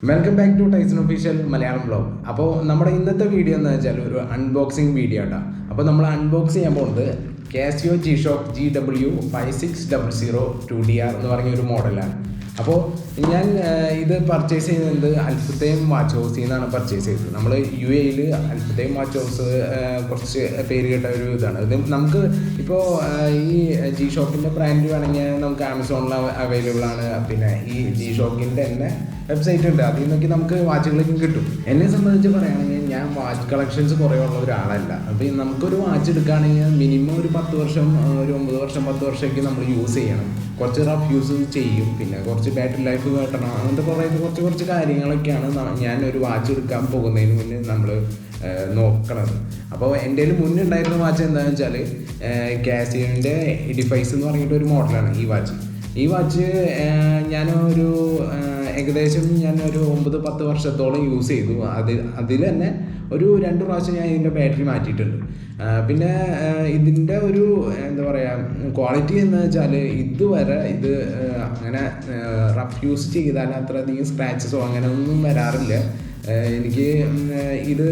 Welcome back to Tyson official Malayalam blog. അപ്പോൾ നമ്മുടെ ഇന്നത്തെ വീഡിയോ എന്ന് വെച്ചാൽ ഒരു അൺബോക്സിങ് വീഡിയോ ആണ്. അപ്പോൾ നമ്മൾ അൺബോക്സ് ചെയ്യാൻ പോകുന്നത് കാസിയോ G-Shock GW5600 2DR എന്ന് പറഞ്ഞ ഒരു മോഡലാണ്. അപ്പോൾ ഞാൻ ഇത് പർച്ചേസ് ചെയ്യുന്നത് അൽഫുത്തൈം വാച്ച് ഹൗസിൽ നിന്നാണ് പർച്ചേസ് ചെയ്തത്. നമ്മൾ UAE അൽഫുത്തൈം വാച്ച് ഹൗസ് കുറച്ച് പേര് കേട്ട ഒരു ഇതാണ്. ഇത് നമുക്ക് ഇപ്പോൾ ഈ G-Shockൻ്റെ ബ്രാൻഡ് വേണമെങ്കിൽ നമുക്ക് ആമസോണിൽ അവൈലബിൾ ആണ്. പിന്നെ ഈ G-Shockൻ്റെ തന്നെ വെബ്സൈറ്റ് ഉണ്ട്, അതിൽ നിന്നൊക്കെ നമുക്ക് വാച്ചുകളൊക്കെ കിട്ടും. എന്നെ സംബന്ധിച്ച് പറയുകയാണെങ്കിൽ ഞാൻ വാച്ച് കളക്ഷൻസ് കുറേ ഉള്ള ഒരാളല്ല. അപ്പോൾ നമുക്കൊരു വാച്ച് എടുക്കുകയാണെങ്കിൽ മിനിമം ഒരു 10 വർഷം, ഒരു 9 വർഷം 10 വർഷമൊക്കെ നമ്മൾ യൂസ് ചെയ്യണം. കുറച്ച് റഫ് യൂസ് ചെയ്യും, പിന്നെ കുറച്ച് ബാറ്ററി ലൈഫ് കേട്ടണം, അങ്ങനത്തെ കുറച്ച് കാര്യങ്ങളൊക്കെയാണ് ഞാൻ ഒരു വാച്ച് എടുക്കാൻ പോകുന്നതിന് മുന്നേ നമ്മൾ നോക്കണത്. അപ്പോൾ എൻ്റെ കയ്യിൽ മുന്നേ ഉണ്ടായിരുന്ന വാച്ച് എന്താണെന്ന് വെച്ചാൽ കാസിയോൻ്റെ എഡിഫൈസ് എന്ന് പറഞ്ഞിട്ട് ഒരു മോഡലാണ് ഈ വാച്ച് ഞാനൊരു ഏകദേശം ഞാനൊരു 9-10 വർഷത്തോളം യൂസ് ചെയ്തു. അതിൽ തന്നെ ഒരു 2 പ്രാവശ്യം ഞാൻ ഇതിൻ്റെ ബാറ്ററി മാറ്റിയിട്ടുണ്ട്. പിന്നെ ഇതിൻ്റെ ഒരു എന്താ പറയുക ക്വാളിറ്റി എന്ന് വെച്ചാൽ ഇതുവരെ ഇത് അങ്ങനെ റഫ് യൂസ് ചെയ്താൽ അത്രയധികം സ്ക്രാച്ചസോ അങ്ങനെ ഒന്നും വരാറില്ല. എനിക്ക് ഇത്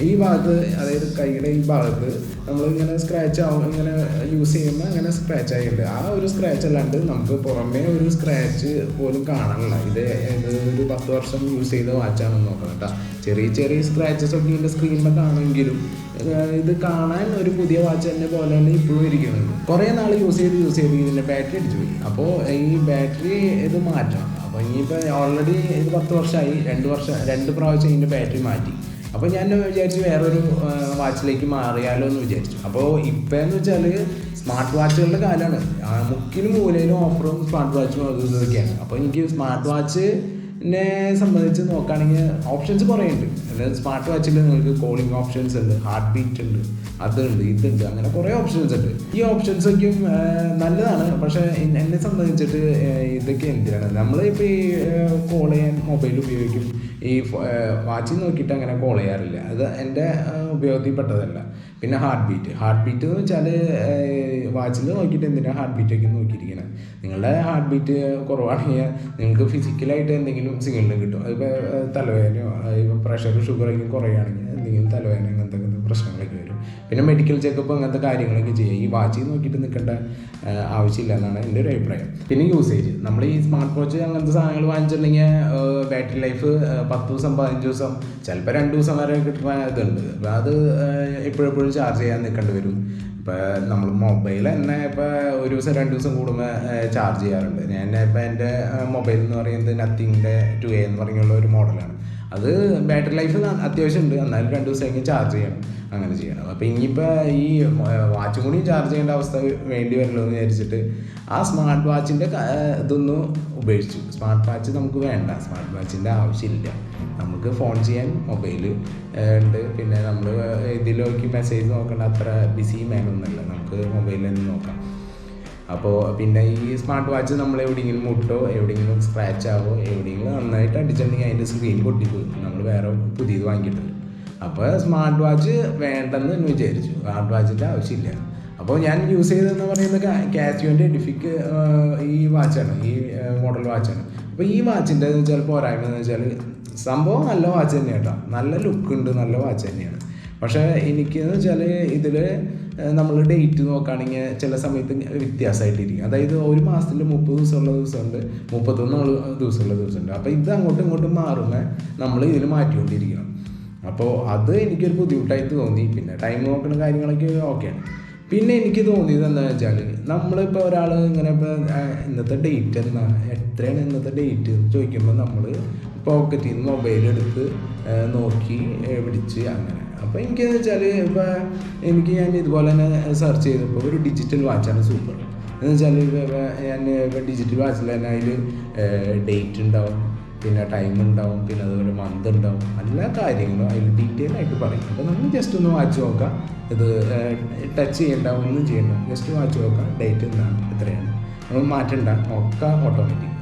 ഈ ഭാഗത്ത്, അതായത് കൈയുടെ ഈ ഭാഗത്ത് നമ്മളിങ്ങനെ സ്ക്രാച്ച് ആവും, ഇങ്ങനെ യൂസ് ചെയ്യുമ്പോൾ അങ്ങനെ സ്ക്രാച്ച് ആയിട്ടുണ്ട്. ആ ഒരു സ്ക്രാച്ച് അല്ലാണ്ട് നമുക്ക് പുറമേ ഒരു സ്ക്രാച്ച് പോലും കാണാനില്ല. ഇത് ഒരു 10 വർഷം യൂസ് ചെയ്ത വാച്ചാണെന്ന് നോക്കണം കേട്ടോ. ചെറിയ സ്ക്രാച്ചസ് ഒക്കെ ഇതിൻ്റെ സ്ക്രീനിൽ കാണുമെങ്കിലും ഇത് കാണാൻ ഒരു പുതിയ വാച്ച് തന്നെ പോലെ തന്നെ ഇപ്പോഴും ഇരിക്കുന്നുണ്ട്. കുറേ നാൾ യൂസ് ചെയ്ത് ഇതിൻ്റെ ബാറ്ററി അടിച്ചു പോയി. അപ്പോൾ ഈ ബാറ്ററി ഇത് മാറ്റണം. അപ്പോൾ ഇനിയിപ്പോൾ ഓൾറെഡി ഇത് 10 വർഷമായി, 2 പ്രാവശ്യം ഇതിൻ്റെ ബാറ്ററി മാറ്റി. അപ്പോൾ ഞാൻ വിചാരിച്ചു വേറൊരു വാച്ചിലേക്ക് മാറിയാലോ എന്ന് വിചാരിച്ചു. അപ്പോൾ ഇപ്പോൾ എന്ന് വെച്ചാൽ സ്മാർട്ട് വാച്ചുകളുടെ കാലമാണ്. മുക്കിലും മൂലയിലും ഓഫറും സ്മാർട്ട് വാച്ചും ഇതൊക്കെയാണ്. അപ്പോൾ എനിക്ക് സ്മാർട്ട് വാച്ചിനെ സംബന്ധിച്ച് നോക്കുകയാണെങ്കിൽ ഓപ്ഷൻസ് കുറേ ഉണ്ട്. അതായത് സ്മാർട്ട് വാച്ചിൽ നിങ്ങൾക്ക് കോളിംഗ് ഓപ്ഷൻസ് ഉണ്ട്, ഹാർട്ട് ബീറ്റ് ഉണ്ട്, അതുണ്ട്, ഇതുണ്ട്, അങ്ങനെ കുറേ ഓപ്ഷൻസ് ഉണ്ട്. ഈ ഓപ്ഷൻസൊക്കെയും നല്ലതാണ്. പക്ഷേ എന്നെ സംബന്ധിച്ചിട്ട് ഇതൊക്കെ എന്തിനാണ് നമ്മളിപ്പോൾ ഈ കോൾ ചെയ്യാൻ മൊബൈൽ ഉപയോഗിക്കും, ഈ വാച്ചിൽ നോക്കിയിട്ട് അങ്ങനെ കോൾ ചെയ്യാറില്ല. അത് എൻ്റെ ഉപയോഗത്തിൽപ്പെട്ടതല്ല. പിന്നെ ഹാർട്ട് ബീറ്റ് എന്ന് വെച്ചാൽ വാച്ചിൽ നോക്കിയിട്ട് എന്തിനാണ് ഹാർട്ട് ബീറ്റൊക്കെ നോക്കിയിരിക്കണം. നിങ്ങളുടെ ഹാർട്ട് ബീറ്റ് കുറവാണെങ്കിൽ നിങ്ങൾക്ക് ഫിസിക്കലായിട്ട് എന്തെങ്കിലും സിഗ്നൽ കിട്ടും. അതിപ്പോൾ തലവേദനയോ ഇപ്പോൾ പ്രഷർ ഷുഗറൊക്കെ കുറയുകയാണെങ്കിൽ എന്തെങ്കിലും തലവേദന അങ്ങനത്തെ പ്രശ്നങ്ങളൊക്കെ വരും. പിന്നെ മെഡിക്കൽ ചെക്കപ്പ് അങ്ങനത്തെ കാര്യങ്ങളൊക്കെ ചെയ്യുക. ഈ വാച്ചിൽ നോക്കിയിട്ട് നിൽക്കേണ്ട ആവശ്യമില്ല എന്നാണ് എൻ്റെ ഒരു അഭിപ്രായം. പിന്നെ യൂസേജ്, നമ്മൾ ഈ സ്മാർട്ട് വാച്ച് അങ്ങനത്തെ സാധനങ്ങൾ വാങ്ങിച്ചിട്ടുണ്ടെങ്കിൽ ബാറ്ററി ലൈഫ് 10 ദിവസം 15 ദിവസം ചിലപ്പോൾ 2 ദിവസം വരെ കിട്ടുന്ന ഇതുണ്ട്. അപ്പോൾ അത് എപ്പോഴെപ്പോഴും ചാർജ് ചെയ്യാൻ നിൽക്കേണ്ടി വരും. ഇപ്പോൾ നമ്മൾ മൊബൈൽ തന്നെ ഇപ്പോൾ 1 ദിവസം 2 ദിവസം കൂടുമ്പോൾ ചാർജ് ചെയ്യാറുണ്ട്. ഞാൻ ഇപ്പോൾ എൻ്റെ മൊബൈൽ എന്ന് പറയുന്നത് നത്തിങ്ങിൻ്റെ 2A എന്ന് പറഞ്ഞുള്ള ഒരു മോഡലാണ്. അത് ബാറ്ററി ലൈഫ് അത്യാവശ്യം ഉണ്ട്, എന്നാലും 2 ദിവസം ചാർജ് ചെയ്യണം, അങ്ങനെ ചെയ്യണം. അപ്പോൾ ഇനിയിപ്പോൾ ഈ വാച്ചും കൂടി ചാർജ് ചെയ്യേണ്ട അവസ്ഥ വേണ്ടി വരില്ലോ എന്ന് വിചാരിച്ചിട്ട് ആ സ്മാർട്ട് വാച്ചിൻ്റെ ഇതൊന്നും ഉപേക്ഷിച്ചു. സ്മാർട്ട് വാച്ച് നമുക്ക് വേണ്ട, സ്മാർട്ട് വാച്ചിൻ്റെ ആവശ്യമില്ല. നമുക്ക് ഫോൺ ചെയ്യാൻ മൊബൈൽ ഉണ്ട്. പിന്നെ നമ്മൾ ഇതിലേക്ക് മെസ്സേജ് നോക്കേണ്ട അത്ര ബിസി മാനൊന്നുമല്ല, നമുക്ക് മൊബൈലിൽ തന്നെ നോക്കാം. അപ്പോൾ പിന്നെ ഈ സ്മാർട്ട് വാച്ച് നമ്മൾ എവിടെയെങ്കിലും മുട്ടോ എവിടെയെങ്കിലും സ്ക്രാച്ച് ആവോ എവിടെയെങ്കിലും നന്നായിട്ട് അടിച്ചിട്ടുണ്ടെങ്കിൽ അതിൻ്റെ സ്ക്രീൻ പൊട്ടിപ്പോയി, നമ്മൾ വേറെ പുതിയത് വാങ്ങിയിട്ടുണ്ട്. അപ്പോൾ സ്മാർട്ട് വാച്ച് വേണ്ടെന്ന് തന്നെ വിചാരിച്ചു, സ്മാർട്ട് വാച്ചിൻ്റെ ആവശ്യമില്ല. അപ്പോൾ ഞാൻ യൂസ് ചെയ്തതെന്ന് പറയുന്നത് കാസിയോൻ്റെ എഡിഫിക് ഈ വാച്ചാണ്, ഈ മോഡൽ വാച്ചാണ്. അപ്പോൾ ഈ വാച്ചിൻ്റെ വെച്ചാൽ പോരായ്മ എന്ന് വെച്ചാൽ സംഭവം നല്ല വാച്ച് തന്നെയാണ് കേട്ടോ, നല്ല ലുക്കുണ്ട്, നല്ല വാച്ച് തന്നെയാണ്. പക്ഷേ എനിക്കെന്ന് വെച്ചാൽ ഇതിൽ നമ്മൾ ഡേറ്റ് നോക്കുകയാണെങ്കിൽ ചില സമയത്ത് വ്യത്യാസമായിട്ടിരിക്കും. അതായത് ഒരു മാസത്തിൽ 30 ദിവസമുള്ള ദിവസമുണ്ട്, 31 ദിവസമുള്ള ദിവസമുണ്ട്. അപ്പോൾ ഇത് അങ്ങോട്ടും ഇങ്ങോട്ടും മാറുമ്പോൾ നമ്മൾ ഇതിൽ മാറ്റിക്കൊണ്ടിരിക്കണം. അപ്പോൾ അത് എനിക്കൊരു ബുദ്ധിമുട്ടായിട്ട് തോന്നി. പിന്നെ ടൈം നോക്കുന്ന കാര്യങ്ങളൊക്കെ ഓക്കെയാണ്. പിന്നെ എനിക്ക് തോന്നിയത് എന്താണെന്ന് വെച്ചാൽ നമ്മളിപ്പോൾ ഒരാൾ ഇങ്ങനെ ഇപ്പോൾ ഇന്നത്തെ ഡേറ്റ് എത്രയാണ് ഇന്നത്തെ ഡേറ്റ് ചോദിക്കുമ്പോൾ നമ്മൾ പോക്കറ്റിൽ നിന്ന് മൊബൈലെടുത്ത് നോക്കി പിടിച്ച് അങ്ങനെ. അപ്പോൾ എനിക്കെന്ന് വെച്ചാൽ ഇപ്പോൾ ഞാൻ ഇതുപോലെ തന്നെ സെർച്ച് ചെയ്തപ്പോൾ ഒരു ഡിജിറ്റൽ വാച്ചാണ് സൂപ്പർ എന്ന് വെച്ചാൽ ഞാൻ ഇപ്പോൾ ഡിജിറ്റൽ വാച്ചിൽ തന്നെ അതിൽ ഡേറ്റ് ഉണ്ടാവും, പിന്നെ ടൈം ഉണ്ടാവും, പിന്നെ അതുപോലെ മന്ത് ഉണ്ടാവും, എല്ലാ കാര്യങ്ങളും അതിൽ ഡീറ്റെയിൽ ആയിട്ട് പറയും. അപ്പോൾ നമ്മൾ ജസ്റ്റ് ഒന്ന് വാച്ച് നോക്കാം, ഇത് ടച്ച് ചെയ്യണ്ട, ഒന്നും ചെയ്യണ്ട, ജസ്റ്റ് വാച്ച് നോക്കാം, ഡേറ്റ് എന്താണ് എത്രയാണ്, നമ്മൾ മാറ്റണ്ട, ഒക്കെ ഓട്ടോമാറ്റിക്.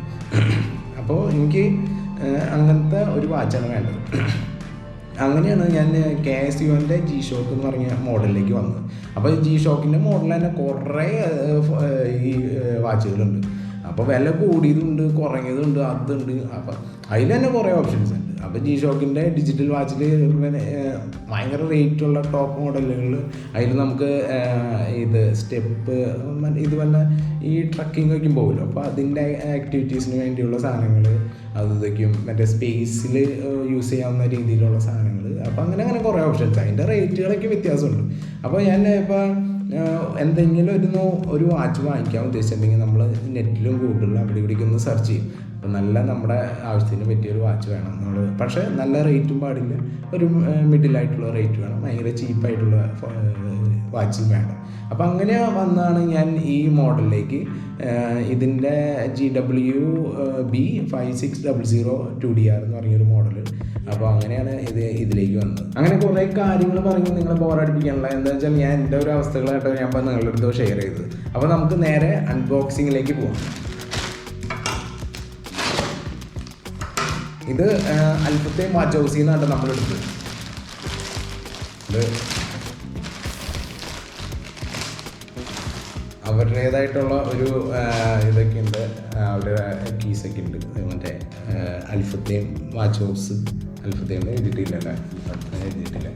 അപ്പോൾ എനിക്ക് അങ്ങനത്തെ ഒരു വാച്ചാണ് വേണ്ടത്. അങ്ങനെയാണ് ഞാൻ കാസിയോൻ്റെ G-Shock എന്ന് പറഞ്ഞ മോഡലിലേക്ക് വന്നത്. അപ്പോൾ G-Shockൻ്റെ മോഡൽ തന്നെ കുറേ ഈ വാച്ചുകളുണ്ട്. അപ്പോൾ വില കൂടിയതുണ്ട്, കുറഞ്ഞതുണ്ട്, അതുണ്ട്. അപ്പോൾ അതിൽ തന്നെ കുറേ ഓപ്ഷൻസ് ഉണ്ട്. അപ്പോൾ ജി ഷോക്കിൻ്റെ ഡിജിറ്റൽ വാച്ചിൽ ഭയങ്കര റേറ്റുള്ള ടോപ്പ് മോഡലുകൾ, അതിൽ നമുക്ക് ഇത് സ്റ്റെപ്പ് ഇത് വല്ല ഈ ട്രക്കിംഗ് ഒക്കെയും പോകുമല്ലോ, അപ്പോൾ അതിൻ്റെ ആക്ടിവിറ്റീസിന് വേണ്ടിയുള്ള സാധനങ്ങൾ, അതൊക്കെയും മറ്റേ സ്പേസിൽ യൂസ് ചെയ്യാവുന്ന രീതിയിലുള്ള സാധനങ്ങൾ. അപ്പോൾ അങ്ങനെ കുറേ ഓപ്ഷൻസ്, അതിൻ്റെ റേറ്റുകളൊക്കെ വ്യത്യാസമുണ്ട്. അപ്പോൾ ഞാൻ ഇപ്പോൾ എന്തെങ്കിലും ഒരു വാച്ച് വാങ്ങിക്കാൻ ഉദ്ദേശിച്ചിട്ടുണ്ടെങ്കിൽ നമ്മൾ നെറ്റിലും ഗൂഗിളിലും അവിടെ ഇവിടേക്ക് ഒന്ന് സെർച്ച് ചെയ്യും. അപ്പോൾ നല്ല നമ്മുടെ ആവശ്യത്തിന് പറ്റിയൊരു വാച്ച് വേണം നമ്മൾ, പക്ഷേ നല്ല റേറ്റും പാടില്ല, ഒരു മിഡിലായിട്ടുള്ള റേറ്റ് വേണം, ഭയങ്കര ചീപ്പായിട്ടുള്ള വാച്ചും വേണം. അപ്പോൾ അങ്ങനെ വന്നാണ് ഞാൻ ഈ മോഡലിലേക്ക്, ഇതിൻ്റെ GW-B5600 2DR എന്ന് പറഞ്ഞൊരു മോഡൽ. അപ്പോൾ അങ്ങനെയാണ് ഇതിലേക്ക് വന്നത്. അങ്ങനെ കുറേ കാര്യങ്ങൾ പറഞ്ഞ് നിങ്ങളെ ബോറടിപ്പിക്കാനുള്ള എന്താ വെച്ചാൽ ഞാൻ എൻ്റെ ഒരു അവസ്ഥകളായിട്ട് ഞാൻ നിങ്ങളുടെ അടുത്ത് ഷെയർ ചെയ്തത്. അപ്പോൾ നമുക്ക് നേരെ അൺബോക്സിങ്ങിലേക്ക് പോകാം. ഇത് അൽഫത്തേം വാച്ച് ഹൗസിൽ നിന്നാണ് നമ്മളെടുത്തത്. ഇത് അവരുടേതായിട്ടുള്ള ഒരു ഇതൊക്കെ ഉണ്ട്, അവരുടെ കീസൊക്കെ ഉണ്ട്. മറ്റേ അൽഫത്തേം വാച്ച് ഹൗസ്, അൽഫത്തേം എഴുതിയിട്ടില്ല, എഴുതിയിട്ടില്ല.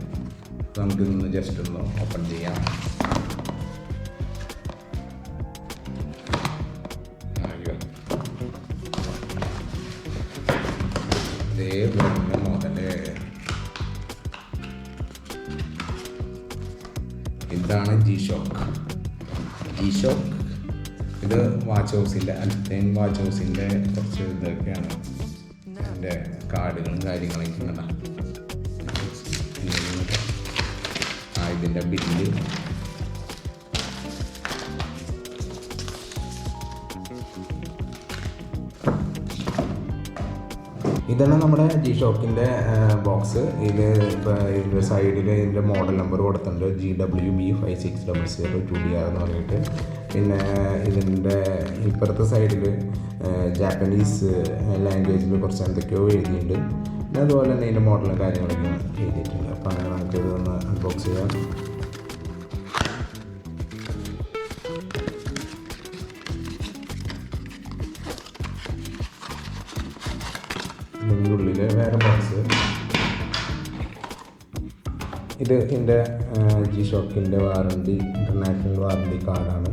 നമുക്കിതൊന്ന് ജസ്റ്റ് ഒന്ന് ഓപ്പൺ ചെയ്യാം. ഇതേപോലെ മോഡല്, ഇതാണ് ജി ഷോക്ക്. ഇത് വാച്ച് ഹൗസിൻ്റെ, അൽഫത്തേം വാച്ച് ഹൗസിൻ്റെ കുറച്ച് ഇതൊക്കെയാണ്, അതിൻ്റെ കാർഡുകളും കാര്യങ്ങളൊക്കെ ഉണ്ടാകും. ഇതിൻ്റെ ബില്ല്, ഇതാണ് നമ്മുടെ ജി ഷോക്കിൻ്റെ ബോക്സ്. ഇതിൻ്റെ സൈഡിൽ ഇതിൻ്റെ മോഡൽ നമ്പർ കൊടുത്തിട്ടുണ്ട്, GW-B5600 2DR എന്ന് പറഞ്ഞിട്ട്. പിന്നെ ഇതിൻ്റെ ഇപ്പുറത്തെ സൈഡിൽ ജാപ്പനീസ് ലാംഗ്വേജിൽ കുറച്ച് എന്തൊക്കെയോ എഴുതിയിട്ടുണ്ട്. പിന്നെ അതുപോലെ തന്നെ ഇതിൻ്റെ മോഡലും കാര്യങ്ങളൊക്കെ എഴുതിയിട്ടുണ്ട്. അപ്പോൾ അങ്ങനെ നമുക്കിത് ഒന്ന് അൺബോക്സ് ചെയ്യാം. ഇതിൻ്റെ ഉള്ളിൽ വേറെ ബോക്സ്. ഇത് എൻ്റെ ജി ഷോക്കിൻ്റെ വാറണ്ടി, ഇൻ്റർനാഷണൽ വാറണ്ടി കാർഡാണ്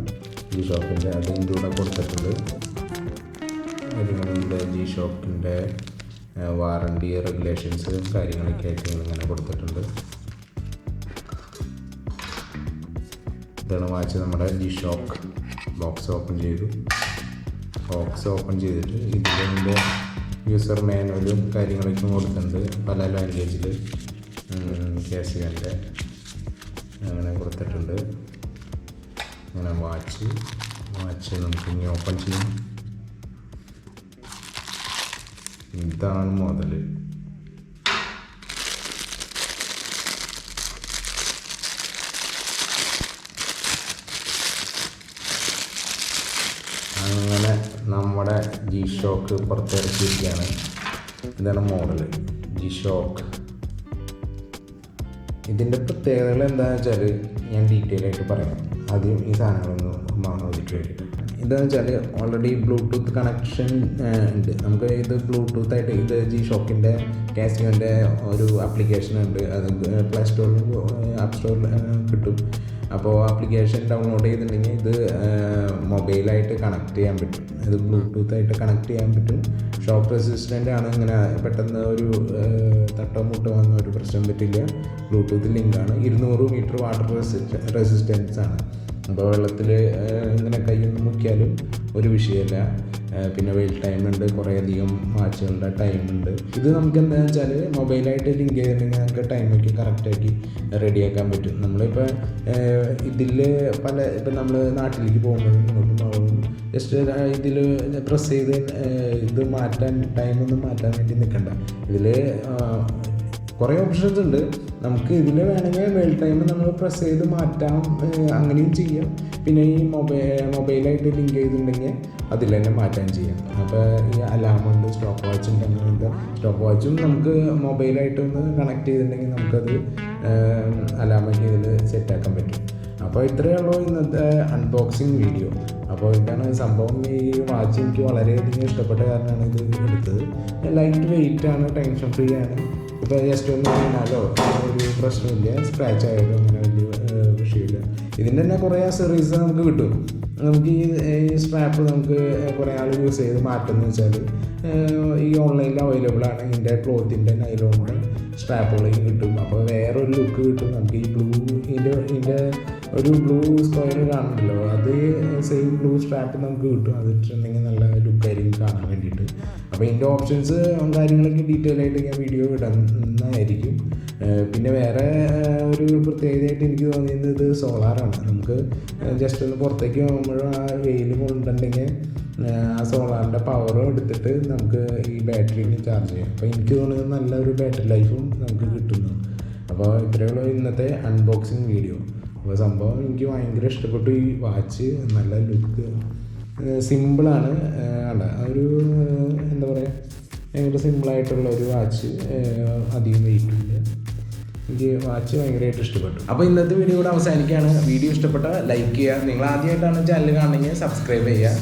ജി ഷോക്കിൻ്റെ, അത് ഇതിൻ്റെ കൂടെ കൊടുത്തിട്ടുണ്ട്. ഇതിൻ്റെ ജി ഷോക്കിൻ്റെ വാറണ്ടി റെഗുലേഷൻസ് കാര്യങ്ങളൊക്കെ ആയിട്ട് ഇങ്ങനെ കൊടുത്തിട്ടുണ്ട്. ഇതാണ് വാച്ച് നമ്മുടെ ജി ഷോക്ക്. ബോക്സ് ഓപ്പൺ ചെയ്തിട്ട് ഇതിൻ്റെ യൂസർ മാനുവലും കാര്യങ്ങളൊക്കെ കൊടുത്തിട്ടുണ്ട്, പല ലാംഗ്വേജിൽ. കാസിയോൻ്റെ അങ്ങനെ കൊടുത്തിട്ടുണ്ട്. അങ്ങനെ വാച്ച് നമുക്ക് ഇനി ഓപ്പൺ ചെയ്യാം. ഇതാണ് മുതൽ. അങ്ങനെ നമ്മുടെ ജി ഷോക്ക് പുറത്തിറക്കിയിരിക്കുകയാണ്. ഇതാണ് മോഡൽ ജി ഷോക്ക്. ഇതിൻ്റെ പ്രത്യേകതകൾ എന്താണെന്ന് വെച്ചാൽ ഞാൻ ഡീറ്റെയിൽ ആയിട്ട് പറയാം. ആദ്യം ഈ സാധനങ്ങളൊന്ന് ഒതുക്കി വേണ്ടിയിട്ട്, എന്താണെന്ന് വെച്ചാൽ ഓൾറെഡി ബ്ലൂടൂത്ത് കണക്ഷൻ ഉണ്ട്. നമുക്ക് ഇത് ബ്ലൂടൂത്തായിട്ട് ഇത് ജി ഷോക്കിൻ്റെ കാസിയോൻ്റെ ഒരു ആപ്ലിക്കേഷൻ ഉണ്ട്, അത് പ്ലേ സ്റ്റോറിലും ആപ്പ് സ്റ്റോറിൽ കിട്ടും. അപ്പോൾ ആപ്ലിക്കേഷൻ ഡൗൺലോഡ് ചെയ്തിട്ടുണ്ടെങ്കിൽ ഇത് മൊബൈലായിട്ട് കണക്ട് ചെയ്യാൻ പറ്റും. ഇത് ബ്ലൂടൂത്തായിട്ട് കണക്ട് ചെയ്യാൻ പറ്റും. ഷോക്ക് റെസിസ്റ്റൻ്റ് ആണ്, ഇങ്ങനെ പെട്ടെന്ന് ഒരു തട്ടോ മുട്ടോ വന്ന ഒരു പ്രശ്നം പറ്റില്ല. ബ്ലൂടൂത്ത് ലിങ്കാണ്. 200 മീറ്റർ വാട്ടർ റെസിസ്റ്റൻസ് ആണ്. അപ്പോൾ വെള്ളത്തിൽ ഇങ്ങനെ കൈയൊന്ന് മുക്കിയാലും ഒരു വിഷയമല്ല. പിന്നെ വെയിൽ ടൈമുണ്ട്, കുറേയധികം വാച്ചുകളുടെ ടൈമുണ്ട്. ഇത് നമുക്ക് എന്താണെന്ന് വെച്ചാൽ മൊബൈലായിട്ട് ലിങ്ക് ചെയ്തിട്ടുണ്ടെങ്കിൽ നമുക്ക് ടൈമൊക്കെ കറക്റ്റാക്കി റെഡിയാക്കാൻ പറ്റും. നമ്മളിപ്പോൾ ഇതിൽ ഇപ്പം നമ്മൾ നാട്ടിലേക്ക് പോകുമ്പോഴും ജസ്റ്റ് ഇതിൽ പ്രസ് ചെയ്ത് ഇത് ടൈമൊന്നും മാറ്റാൻ വേണ്ടി നിൽക്കണ്ട. ഇതിൽ കുറേ ഓപ്ഷൻസ് ഉണ്ട്. നമുക്ക് ഇതിൽ വേണമെങ്കിൽ വെയിൽ ടൈം നമ്മൾ പ്രസ് ചെയ്ത് മാറ്റാം, അങ്ങനെയും ചെയ്യാം. പിന്നെ ഈ മൊബൈലായിട്ട് ലിങ്ക് ചെയ്തിട്ടുണ്ടെങ്കിൽ അതിൽ തന്നെ മാറ്റാൻ ചെയ്യാം. അപ്പോൾ ഈ അലാമുണ്ട്, സ്റ്റോപ്പ് വാച്ച് ഉണ്ട്, അങ്ങനെയുണ്ട്. സ്റ്റോപ്പ് വാച്ചും നമുക്ക് മൊബൈലായിട്ടൊന്ന് കണക്ട് ചെയ്തിട്ടുണ്ടെങ്കിൽ നമുക്കത് അലാമൊക്കെ ഇതിൽ സെറ്റാക്കാൻ പറ്റും. അപ്പോൾ ഇത്രയേ ഉള്ളൂ ഇന്നത്തെ അൺബോക്സിങ് വീഡിയോ. അപ്പോൾ ഇതാണ് സംഭവം. ഈ വാച്ച് എനിക്ക് വളരെയധികം ഇഷ്ടപ്പെട്ട കാരണമാണ് ഇത് എടുത്തത്. ലൈറ്റ് വെയിറ്റ് ആണ്, ടെൻഷൻ ഫ്രീ ആണ്. ഇപ്പോൾ ജസ്റ്റ് ഒന്ന് വീണാലോ ഒരു പ്രശ്നമില്ല, സ്ക്രാച്ച് ആയാലും അങ്ങനെ വലിയ വിഷയമില്ല. ഇതിൻ്റെ തന്നെ കുറേ അക്സസറീസ് നമുക്ക് കിട്ടും. നമുക്ക് ഈ സ്ട്രാപ്പ് നമുക്ക് കുറേ ആൾ യൂസ് ചെയ്ത് മാറ്റുമെന്ന് വെച്ചാൽ ഈ ഓൺലൈനിൽ അവൈലബിൾ ആണ്. ഇതിൻ്റെ ക്ലോത്തിൻ്റെ നൈലോണിൻ്റെ സ്ട്രാപ്പുകൾ കിട്ടും. അപ്പോൾ വേറൊരു ലുക്ക് കിട്ടും നമുക്ക്. ഈ ബ്ലൂ ഇതിൻ്റെ ഒരു ബ്ലൂ സ്ക്വയർ കാണുന്നുണ്ടല്ലോ, അത് സെയിം ബ്ലൂ സ്ട്രാപ്പ് നമുക്ക് കിട്ടും. അത് ഇട്ടിട്ടുണ്ടെങ്കിൽ നല്ല ലുക്കായിരിക്കും കാണാൻ വേണ്ടിയിട്ട്. അപ്പോൾ ഇതിൻ്റെ ഓപ്ഷൻസ് കാര്യങ്ങളൊക്കെ ഡീറ്റെയിൽ ആയിട്ട് ഞാൻ വീഡിയോ ഇടുന്നതായിരിക്കും. പിന്നെ വേറെ ഒരു പ്രത്യേകതയായിട്ട് എനിക്ക് തോന്നിയത് ഇത് സോളാറാണ്. നമുക്ക് ജസ്റ്റ് ഒന്ന് പുറത്തേക്ക് പോകുമ്പോഴും ആ വെയിൽ കൊണ്ടുണ്ടെങ്കിൽ ആ സോളാറിൻ്റെ പവറും എടുത്തിട്ട് നമുക്ക് ഈ ബാറ്ററിയിൽ ചാർജ് ചെയ്യാം. അപ്പോൾ എനിക്ക് തോന്നുന്നത് നല്ലൊരു ബാറ്ററി ലൈഫും നമുക്ക് കിട്ടുന്നു. അപ്പോൾ ഇത്രയുള്ള ഇന്നത്തെ അൺബോക്സിങ് വീഡിയോ. അപ്പോൾ സംഭവം എനിക്ക് ഭയങ്കര ഇഷ്ടപ്പെട്ടു. ഈ വാച്ച് നല്ല ലുക്ക്, സിമ്പിളാണ്. അല്ല ഒരു എന്താ പറയുക, ഭയങ്കര സിമ്പിളായിട്ടുള്ള ഒരു വാച്ച്, അധികം വെയിറ്റില്ല. എനിക്ക് വാച്ച് ഭയങ്കരമായിട്ട് ഇഷ്ടപ്പെട്ടു. അപ്പോൾ ഇന്നത്തെ വീഡിയോ കൂടെ അവസാനിക്കുകയാണ്. വീഡിയോ ഇഷ്ടപ്പെട്ട ലൈക്ക് ചെയ്യുക. നിങ്ങൾ ആദ്യമായിട്ടാണ് ചാനൽ കാണണമെങ്കിൽ സബ്സ്ക്രൈബ് ചെയ്യുക.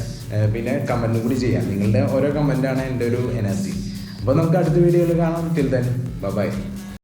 പിന്നെ കമൻറ്റും കൂടി ചെയ്യുക. നിങ്ങളുടെ ഓരോ കമൻറ്റാണ് എൻ്റെ ഒരു എനർജി. അപ്പോൾ നമുക്ക് അടുത്ത വീഡിയോയിൽ കാണാം. Till then bye.